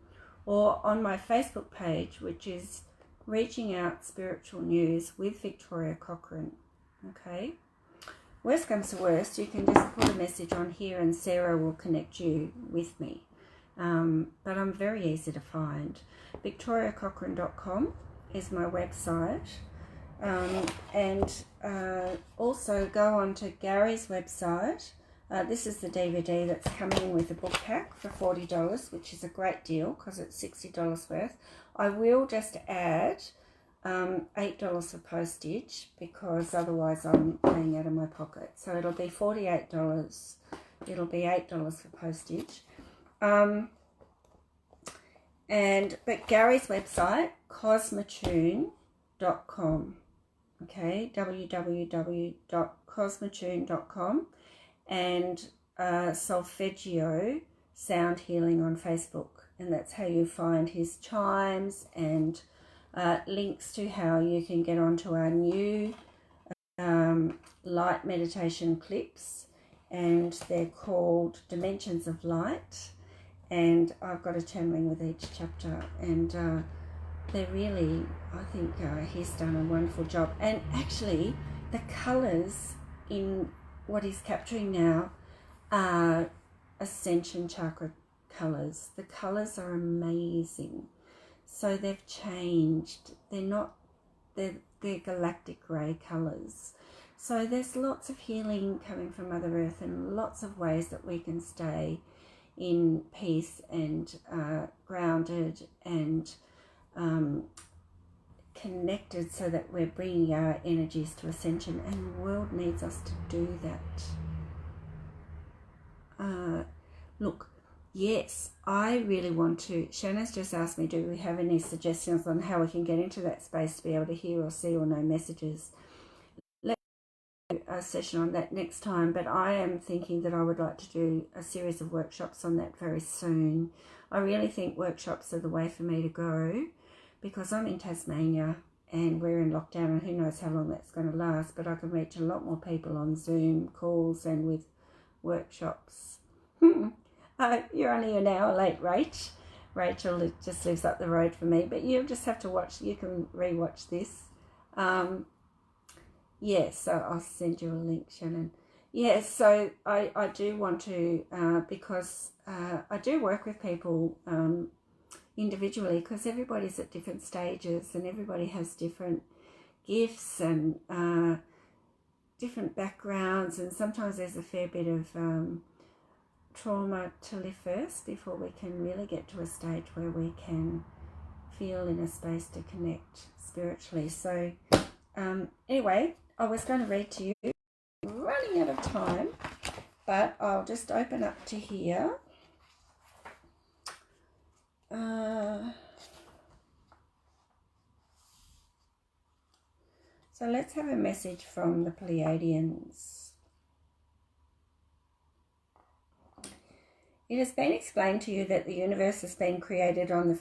or on my Facebook page, which is Reaching Out Spiritual News with Victoria Cochrane. Okay? Worst comes to worst, you can just put a message on here and Sarah will connect you with me. But I'm very easy to find. victoriacochrane.com is my website. And also go on to Gary's website. This is the DVD that's coming in with a book pack for $40, which is a great deal because it's $60 worth. I will just add $8 for postage, because otherwise I'm paying out of my pocket. So it'll be $48. It'll be $8 for postage. But Gary's website, cosmotune.com. Okay, www.cosmotune.com, and Solfeggio Sound Healing on Facebook, and that's how you find his chimes, and links to how you can get onto our new light meditation clips, and they're called Dimensions of Light, and I've got a channeling with each chapter, and they're really, I think he's done a wonderful job. And actually the colours in what he's capturing now are Ascension Chakra colours. The colours are amazing. So they've changed. They're galactic grey colours. So there's lots of healing coming from Mother Earth, and lots of ways that we can stay in peace and grounded and connected, so that we're bringing our energies to ascension, and the world needs us to do that. Look, yes, I really want to. Shannon's just asked me, do we have any suggestions on how we can get into that space to be able to hear or see or know messages? Let's do a session on that next time, but I am thinking that I would like to do a series of workshops on that very soon. I really think workshops are the way for me to go because I'm in Tasmania and we're in lockdown, and who knows how long that's going to last, but I can reach a lot more people on Zoom calls and with workshops. You're only an hour late, Rach. Rachel just lives up the road from me, but you just have to watch. You can re-watch this. Yeah, so I'll send you a link, Shannon. Yeah, so I do want to, because I do work with people individually, because everybody's at different stages and everybody has different gifts and different backgrounds, and sometimes there's a fair bit of trauma to live first before we can really get to a stage where we can feel in a space to connect spiritually. So anyway, I was going to read to you, running out of time, but I'll just open up to here. So let's have a message from the Pleiadians. It has been explained to you that the universe has been created on the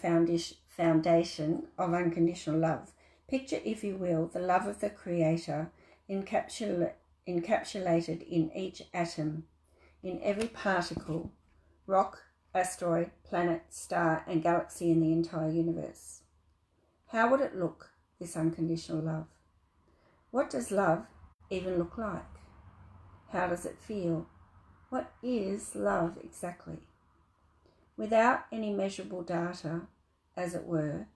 foundation of unconditional love. Picture, if you will, the love of the Creator encapsulated in each atom, in every particle, rock, asteroid, planet, star, and galaxy in the entire universe. How would it look, this unconditional love? What does love even look like? How does it feel? What is love exactly? Without any measurable data, as it were,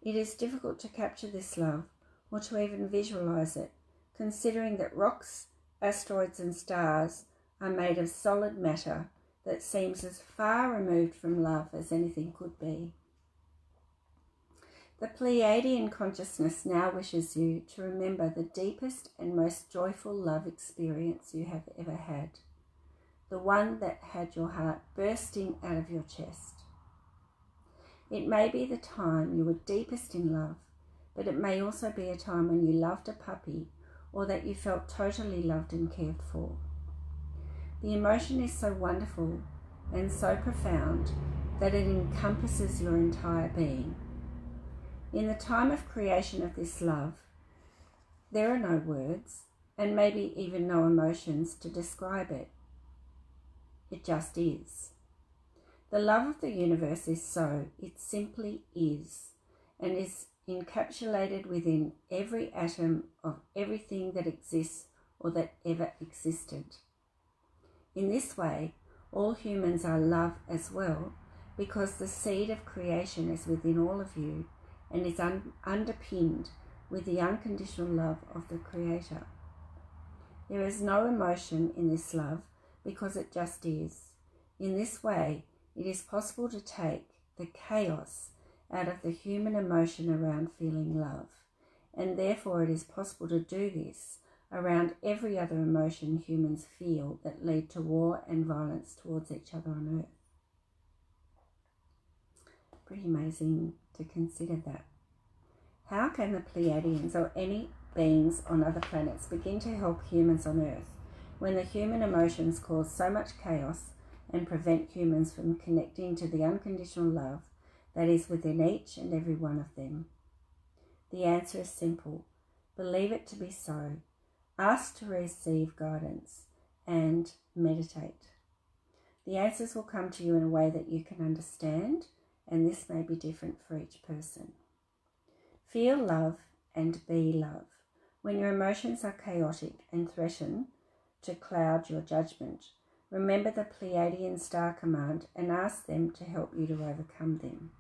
it is difficult to capture this love or to even visualize it, considering that rocks, asteroids, and stars are made of solid matter that seems as far removed from love as anything could be. The Pleiadian consciousness now wishes you to remember the deepest and most joyful love experience you have ever had, the one that had your heart bursting out of your chest. It may be the time you were deepest in love, but it may also be a time when you loved a puppy or that you felt totally loved and cared for. The emotion is so wonderful and so profound that it encompasses your entire being. In the time of creation of this love, there are no words and maybe even no emotions to describe it. It just is. The love of the universe is so, it simply is, and is encapsulated within every atom of everything that exists or that ever existed. In this way, all humans are love as well, because the seed of creation is within all of you and is underpinned with the unconditional love of the Creator. There is no emotion in this love because it just is. In this way, it is possible to take the chaos out of the human emotion around feeling love, and therefore it is possible to do this around every other emotion humans feel that lead to war and violence towards each other on Earth. Pretty amazing to consider that. How can the Pleiadians or any beings on other planets begin to help humans on Earth when the human emotions cause so much chaos and prevent humans from connecting to the unconditional love that is within each and every one of them? The answer is simple. Believe it to be so. Ask to receive guidance and meditate. The answers will come to you in a way that you can understand, and this may be different for each person. Feel love and be love. When your emotions are chaotic and threaten to cloud your judgment, remember the Pleiadian star command and ask them to help you to overcome them.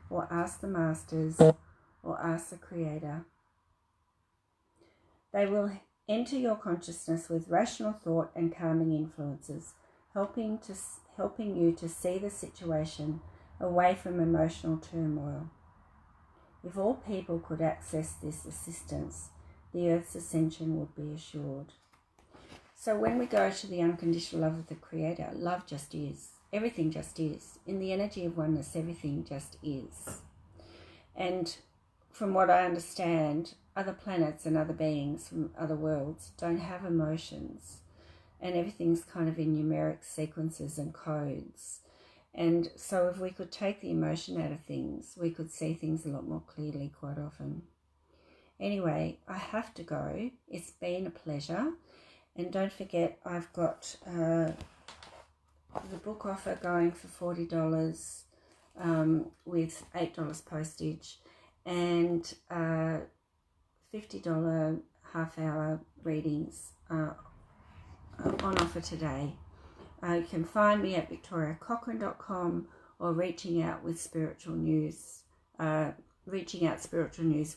Or ask the masters, or ask the Creator. They will enter your consciousness with rational thought and calming influences, helping you to see the situation away from emotional turmoil. If all people could access this assistance, the Earth's ascension would be assured. So when we go to the unconditional love of the Creator, love just is. everything just is. In the energy of oneness, everything just is. And from what I understand, other planets and other beings from other worlds don't have emotions. And everything's kind of in numeric sequences and codes. And so if we could take the emotion out of things, we could see things a lot more clearly quite often. Anyway, I have to go. It's been a pleasure. And don't forget, I've got the book offer going for $40 with $8 postage and $50 half-hour readings on offer today. You can find me at victoriacochrane.com or reaching out spiritual news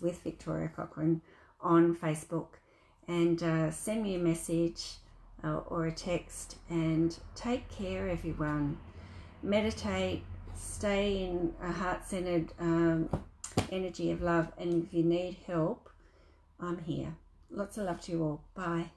with Victoria Cochrane on Facebook, and send me a message or a text. And take care, everyone. Meditate, stay in a heart-centered energy of love, and if you need help, I'm here. Lots of love to you all. Bye.